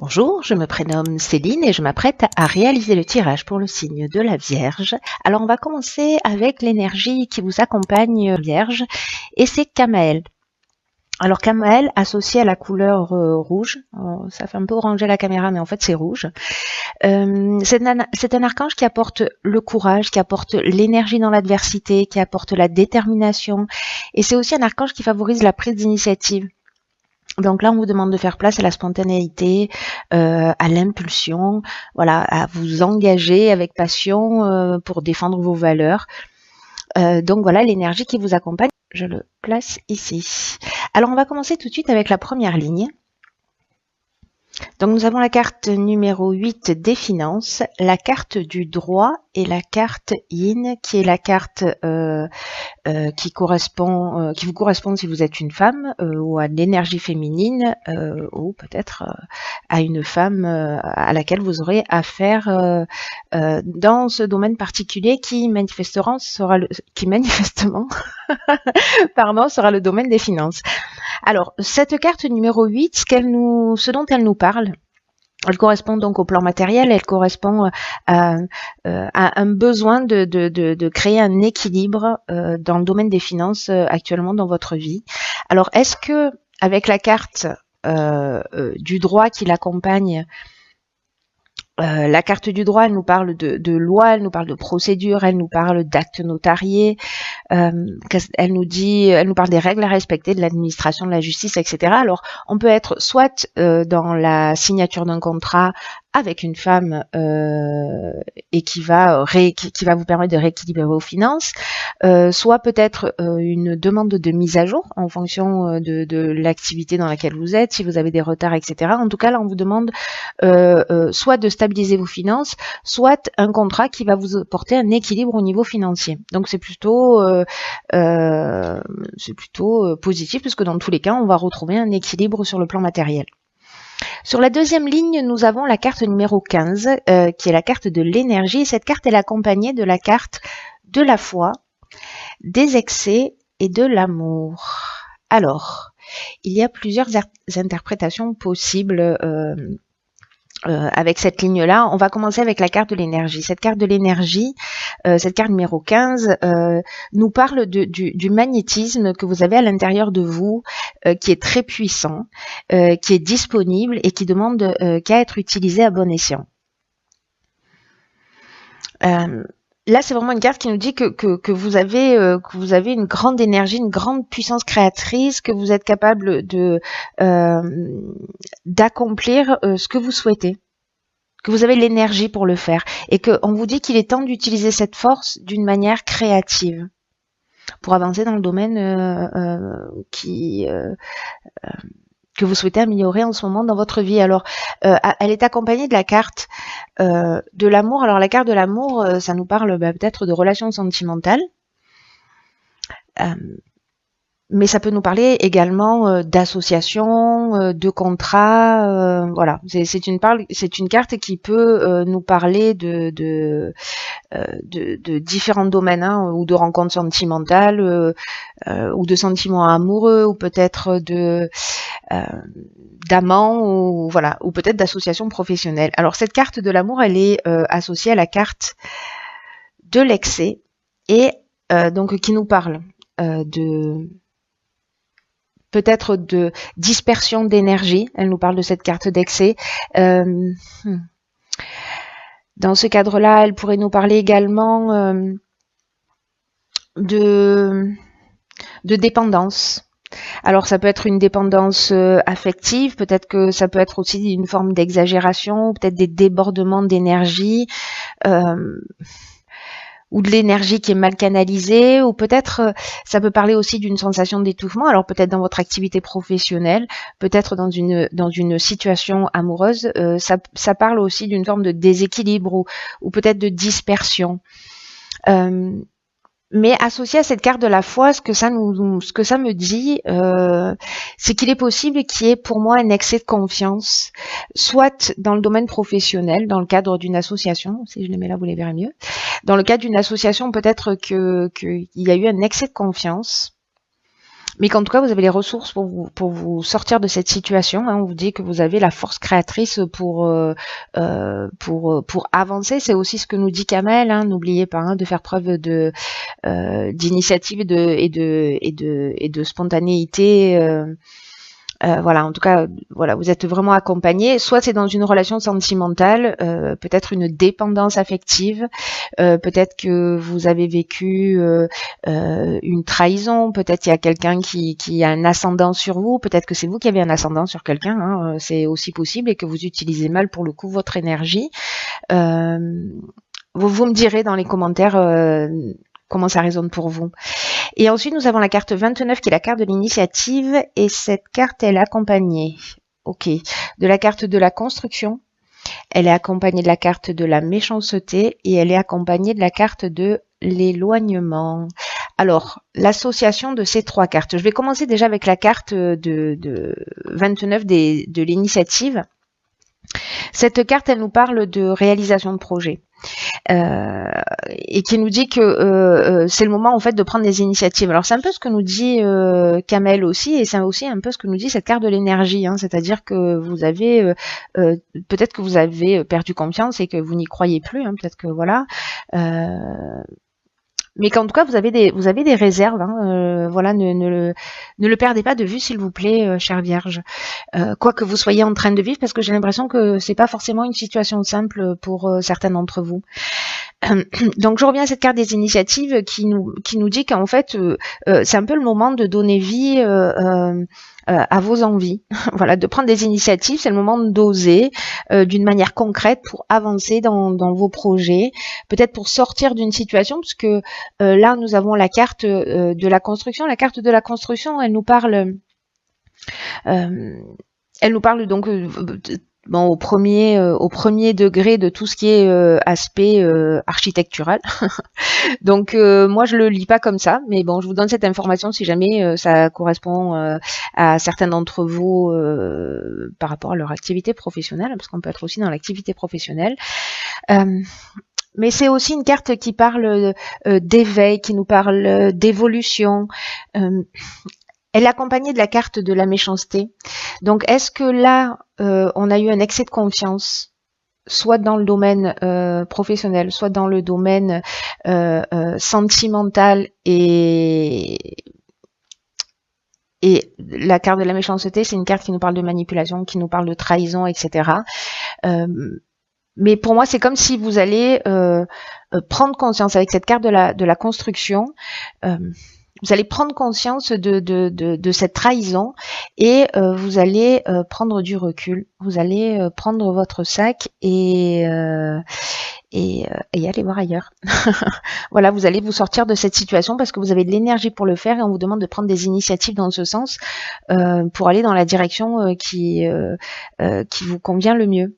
Bonjour, je me prénomme Céline et je m'apprête à réaliser le tirage pour le signe de la Vierge. Alors on va commencer avec l'énergie qui vous accompagne Vierge et c'est Camaël. Alors Camaël associé à la couleur rouge, ça fait un peu oranger la caméra mais en fait c'est rouge. C'est un archange qui apporte le courage, qui apporte l'énergie dans l'adversité, qui apporte la détermination et c'est aussi un archange qui favorise la prise d'initiative. Donc là, on vous demande de faire place à la spontanéité, à l'impulsion, voilà, à vous engager avec passion pour défendre vos valeurs. Donc voilà l'énergie qui vous accompagne. Je le place ici. Alors, on va commencer tout de suite avec la première ligne. Donc nous avons la carte numéro 8 des finances, la carte du droit et la carte yin qui est la carte qui vous correspond si vous êtes une femme ou à l'énergie féminine ou peut-être à une femme à laquelle vous aurez affaire dans ce domaine particulier qui manifestement sera le domaine des finances. Alors, cette carte numéro 8, ce dont elle nous parle, elle correspond donc au plan matériel, elle correspond à un besoin de créer un équilibre dans le domaine des finances actuellement dans votre vie. Alors, est-ce que avec la carte du droit qui l'accompagne, la carte du droit, elle nous parle de loi, elle nous parle de procédure, elle nous parle d'actes notariés, elle nous parle des règles à respecter, de l'administration, de la justice, etc. Alors, on peut être soit dans la signature d'un contrat avec une femme et qui va vous permettre de rééquilibrer vos finances, soit peut-être une demande de mise à jour en fonction de l'activité dans laquelle vous êtes, si vous avez des retards, etc. En tout cas, là, on vous demande soit de stabiliser vos finances, soit un contrat qui va vous apporter un équilibre au niveau financier. Donc, c'est plutôt positif puisque dans tous les cas, on va retrouver un équilibre sur le plan matériel. Sur la deuxième ligne, nous avons la carte numéro 15, qui est la carte de l'énergie. Cette carte est accompagnée de la carte de la foi, des excès et de l'amour. Alors, il y a plusieurs interprétations possibles avec cette ligne-là. On va commencer avec la carte de l'énergie. Cette carte de l'énergie, cette carte numéro 15, nous parle du magnétisme que vous avez à l'intérieur de vous, qui est très puissant, qui est disponible et qui demande qu'à être utilisé à bon escient. Là, c'est vraiment une carte qui nous dit que vous avez une grande énergie, une grande puissance créatrice, que vous êtes capable d'accomplir ce que vous souhaitez, que vous avez l'énergie pour le faire, et qu'on vous dit qu'il est temps d'utiliser cette force d'une manière créative pour avancer dans le domaine que vous souhaitez améliorer en ce moment dans votre vie. Alors, elle est accompagnée de la carte de l'amour. Alors, la carte de l'amour, ça nous parle peut-être de relations sentimentales. Mais ça peut nous parler également d'associations, de contrats, voilà. C'est une carte qui peut nous parler de différents domaines, hein, ou de rencontres sentimentales, ou de sentiments amoureux, ou peut-être d'amants, ou voilà, ou peut-être d'associations professionnelles. Alors cette carte de l'amour, elle est associée à la carte de l'excès et donc qui nous parle peut-être de dispersion d'énergie. Elle nous parle de cette carte d'excès. Dans ce cadre-là, elle pourrait nous parler également de dépendance. Alors ça peut être une dépendance affective, peut-être que ça peut être aussi une forme d'exagération, peut-être des débordements d'énergie, ou de l'énergie qui est mal canalisée, ou peut-être ça peut parler aussi d'une sensation d'étouffement, alors peut-être dans votre activité professionnelle, peut-être dans une situation amoureuse, ça parle aussi d'une forme de déséquilibre ou peut-être de dispersion. Mais associé à cette carte de la foi, ce que ça me dit, c'est qu'il est possible qu'il y ait pour moi un excès de confiance, soit dans le domaine professionnel, dans le cadre d'une association, si je les mets là, vous les verrez mieux. Dans le cadre d'une association, peut-être qu'il y a eu un excès de confiance, mais qu'en tout cas vous avez les ressources pour vous sortir de cette situation. Hein. On vous dit que vous avez la force créatrice pour avancer. C'est aussi ce que nous dit Kamel. Hein. N'oubliez pas de faire preuve d'initiative et de spontanéité. Voilà, en tout cas, voilà, vous êtes vraiment accompagné. Soit c'est dans une relation sentimentale, peut-être une dépendance affective, peut-être que vous avez vécu une trahison, peut-être il y a quelqu'un qui a un ascendant sur vous, peut-être que c'est vous qui avez un ascendant sur quelqu'un, hein, c'est aussi possible, et que vous utilisez mal pour le coup votre énergie. Vous me direz dans les commentaires comment ça résonne pour vous. Et ensuite, nous avons la carte 29 qui est la carte de l'initiative, et cette carte, elle est accompagnée, de la carte de la construction, elle est accompagnée de la carte de la méchanceté, et elle est accompagnée de la carte de l'éloignement. Alors, l'association de ces trois cartes. Je vais commencer déjà avec la carte de 29 de l'initiative. Cette carte, elle nous parle de réalisation de projet. Et qui nous dit que c'est le moment en fait de prendre des initiatives. Alors c'est un peu ce que nous dit Kamel aussi, et c'est aussi un peu ce que nous dit cette carte de l'énergie, hein, c'est-à-dire que vous avez peut-être que vous avez perdu confiance et que vous n'y croyez plus, hein, peut-être que voilà. Mais qu'en tout cas vous avez des réserves, hein, voilà, ne le perdez pas de vue s'il vous plaît, chère Vierge, quoi que vous soyez en train de vivre, parce que j'ai l'impression que c'est pas forcément une situation simple pour certains d'entre vous. Donc je reviens à cette carte des initiatives qui nous dit qu'en fait c'est un peu le moment de donner vie à vos envies. Voilà, de prendre des initiatives, c'est le moment d'oser d'une manière concrète pour avancer dans vos projets, peut-être pour sortir d'une situation, parce que là nous avons la carte de la construction. La carte de la construction, elle nous parle donc bon, au premier degré de tout ce qui est aspect architectural. Donc moi je le lis pas comme ça, mais bon, je vous donne cette information si jamais ça correspond à certains d'entre vous par rapport à leur activité professionnelle, parce qu'on peut être aussi dans l'activité professionnelle. Mais c'est aussi une carte qui parle d'éveil, qui nous parle d'évolution. Elle est accompagnée de la carte de la méchanceté. Donc, est-ce que là, on a eu un excès de confiance, soit dans le domaine professionnel, soit dans le domaine sentimental, et la carte de la méchanceté, c'est une carte qui nous parle de manipulation, qui nous parle de trahison, etc. Mais pour moi, c'est comme si vous allez prendre conscience avec cette carte de la construction. Vous allez prendre conscience de cette trahison, et vous allez prendre du recul. Vous allez prendre votre sac et aller voir ailleurs. Voilà, vous allez vous sortir de cette situation parce que vous avez de l'énergie pour le faire, et on vous demande de prendre des initiatives dans ce sens pour aller dans la direction qui vous convient le mieux.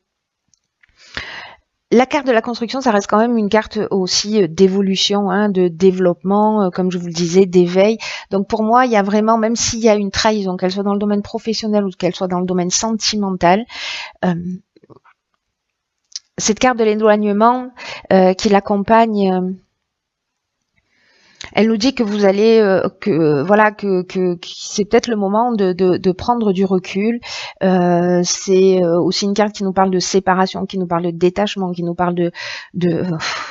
La carte de la construction, ça reste quand même une carte aussi d'évolution, hein, de développement, comme je vous le disais, d'éveil. Donc pour moi, il y a vraiment, même s'il y a une trahison, qu'elle soit dans le domaine professionnel ou qu'elle soit dans le domaine sentimental, cette carte de l'éloignement qui l'accompagne, elle nous dit que vous allez, que c'est peut-être le moment de prendre du recul. C'est aussi une carte qui nous parle de séparation, qui nous parle de détachement, qui nous parle de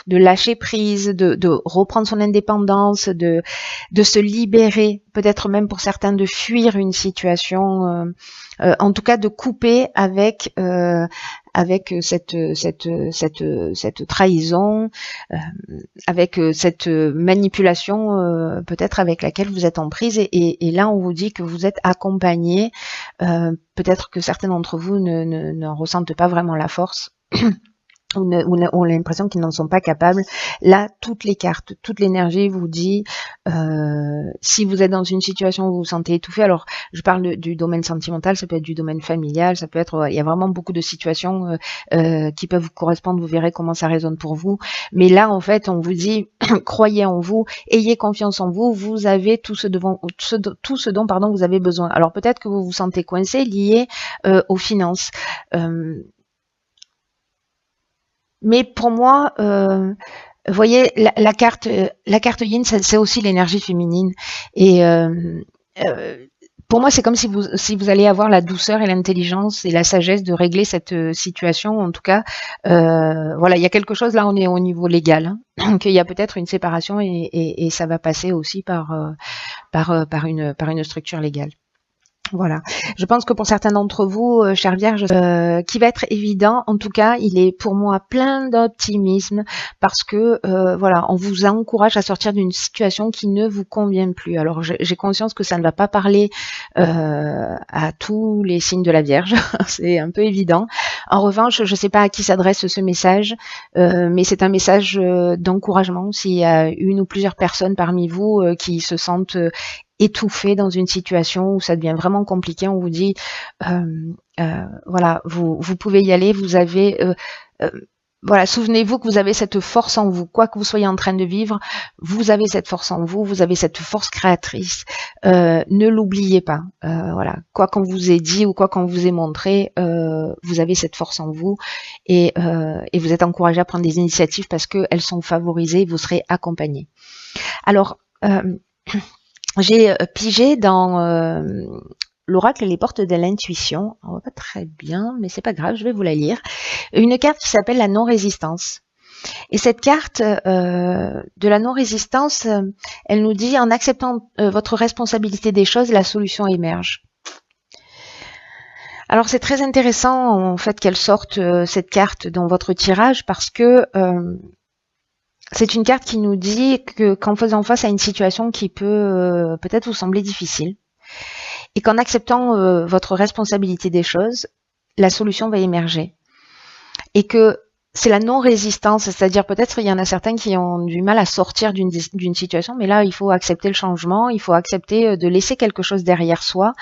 lâcher prise, de reprendre son indépendance, de se libérer, peut-être même pour certains de fuir une situation. En tout cas, de couper avec cette trahison, avec cette manipulation peut-être avec laquelle vous êtes en prise, et là on vous dit que vous êtes accompagné, peut-être que certains d'entre vous ne ressentent pas vraiment la force ou ont l'impression qu'ils n'en sont pas capables. Là, toutes les cartes, toute l'énergie vous dit, si vous êtes dans une situation où vous vous sentez étouffé, alors je parle du domaine sentimental, ça peut être du domaine familial, ça peut être, il y a vraiment beaucoup de situations qui peuvent vous correspondre, vous verrez comment ça résonne pour vous. Mais là, en fait, on vous dit, croyez en vous, ayez confiance en vous, vous avez tout ce dont vous avez besoin. Alors peut-être que vous vous sentez coincé, lié aux finances. Mais pour moi, vous voyez, la carte Yin, c'est aussi l'énergie féminine. Et pour moi, c'est comme si vous allez avoir la douceur et l'intelligence et la sagesse de régler cette situation. En tout cas, voilà, il y a quelque chose là, on est au niveau légal, hein. Donc il y a peut-être une séparation et ça va passer aussi par une structure légale. Voilà. Je pense que pour certains d'entre vous, chère Vierge, qui va être évident, en tout cas, il est pour moi plein d'optimisme parce que voilà, on vous encourage à sortir d'une situation qui ne vous convient plus. Alors j'ai conscience que ça ne va pas parler à tous les signes de la Vierge, c'est un peu évident. En revanche, je ne sais pas à qui s'adresse ce message, mais c'est un message d'encouragement. S'il y a une ou plusieurs personnes parmi vous qui se sentent étouffé dans une situation où ça devient vraiment compliqué, on vous dit voilà, vous pouvez y aller, vous avez voilà, souvenez-vous que vous avez cette force en vous, quoi que vous soyez en train de vivre, vous avez cette force en vous, vous avez cette force créatrice, ne l'oubliez pas, voilà, quoi qu'on vous ait dit ou quoi qu'on vous ait montré, vous avez cette force en vous et vous êtes encouragé à prendre des initiatives parce qu'elles sont favorisées, vous serez accompagné. Alors, j'ai pigé dans l'oracle et les portes de l'intuition. On voit pas très bien, mais c'est pas grave, je vais vous la lire. Une carte qui s'appelle la non-résistance. Et cette carte de la non-résistance, elle nous dit en acceptant votre responsabilité des choses, la solution émerge. Alors c'est très intéressant en fait qu'elle sorte cette carte dans votre tirage parce que c'est une carte qui nous dit que qu'en faisant face à une situation qui peut peut-être vous sembler difficile, et qu'en acceptant votre responsabilité des choses, la solution va émerger. Et que c'est la non-résistance, c'est-à-dire peut-être il y en a certains qui ont du mal à sortir d'une situation, mais là il faut accepter le changement, il faut accepter de laisser quelque chose derrière soi,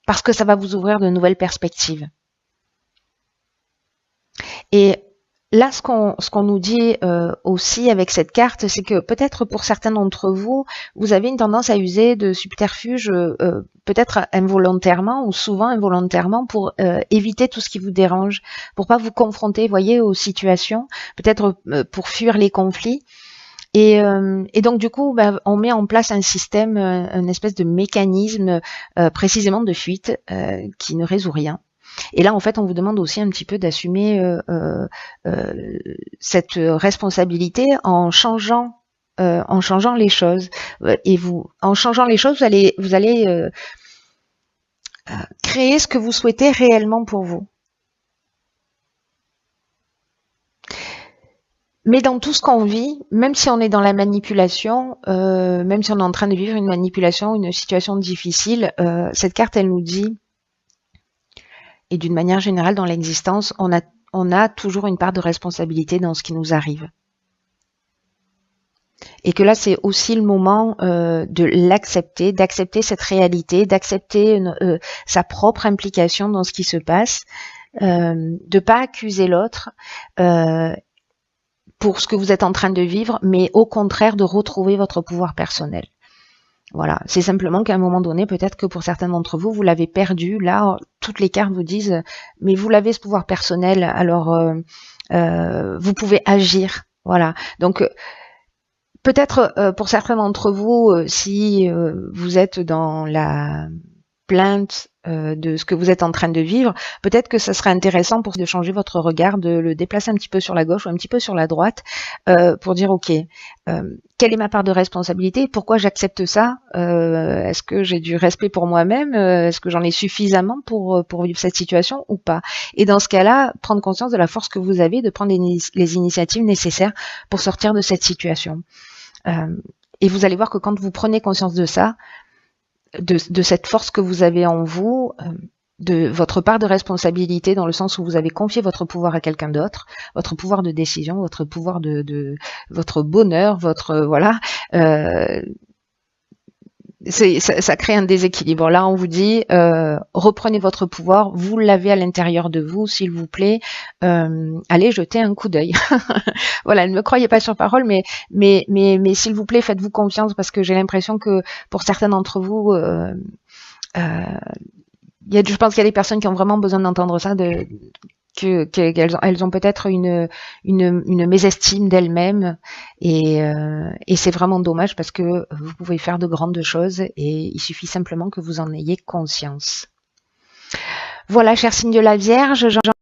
parce que ça va vous ouvrir de nouvelles perspectives. Et là, ce qu'on nous dit aussi avec cette carte, c'est que peut-être pour certains d'entre vous, vous avez une tendance à user de subterfuges peut-être involontairement ou souvent involontairement pour éviter tout ce qui vous dérange, pour pas vous confronter, voyez, aux situations, peut-être pour fuir les conflits. Et donc du coup, bah, on met en place un système, une espèce de mécanisme précisément de fuite qui ne résout rien. Et là, en fait, on vous demande aussi un petit peu d'assumer cette responsabilité en changeant les choses. Et en changeant les choses, vous allez créer ce que vous souhaitez réellement pour vous. Mais dans tout ce qu'on vit, même si on est dans la manipulation, même si on est en train de vivre une manipulation, une situation difficile, cette carte, elle nous dit, et d'une manière générale dans l'existence, on a toujours une part de responsabilité dans ce qui nous arrive. Et que là, c'est aussi le moment de l'accepter, d'accepter cette réalité, d'accepter sa propre implication dans ce qui se passe, de pas accuser l'autre pour ce que vous êtes en train de vivre, mais au contraire de retrouver votre pouvoir personnel. Voilà, c'est simplement qu'à un moment donné, peut-être que pour certains d'entre vous, vous l'avez perdu. Là, toutes les cartes vous disent, mais vous l'avez ce pouvoir personnel, alors vous pouvez agir. Voilà, donc peut-être pour certains d'entre vous, si vous êtes dans la plainte de ce que vous êtes en train de vivre, peut-être que ça serait intéressant de changer votre regard, de le déplacer un petit peu sur la gauche ou un petit peu sur la droite, pour dire ok, quelle est ma part de responsabilité, pourquoi j'accepte ça, est-ce que j'ai du respect pour moi-même, est-ce que j'en ai suffisamment pour vivre cette situation ou pas. Et dans ce cas-là, prendre conscience de la force que vous avez de prendre les initiatives nécessaires pour sortir de cette situation. Et vous allez voir que quand vous prenez conscience de ça, de cette force que vous avez en vous, de votre part de responsabilité dans le sens où vous avez confié votre pouvoir à quelqu'un d'autre, votre pouvoir de décision, votre pouvoir de votre bonheur, votre voilà, ça crée un déséquilibre. Là, on vous dit reprenez votre pouvoir, vous l'avez à l'intérieur de vous, s'il vous plaît, allez jeter un coup d'œil. Voilà, ne me croyez pas sur parole, mais s'il vous plaît, faites-vous confiance parce que j'ai l'impression que pour certains d'entre vous, je pense qu'il y a des personnes qui ont vraiment besoin d'entendre ça, elles ont peut-être une mésestime d'elles-mêmes et c'est vraiment dommage parce que vous pouvez faire de grandes choses et il suffit simplement que vous en ayez conscience. Voilà, cher signe de la Vierge,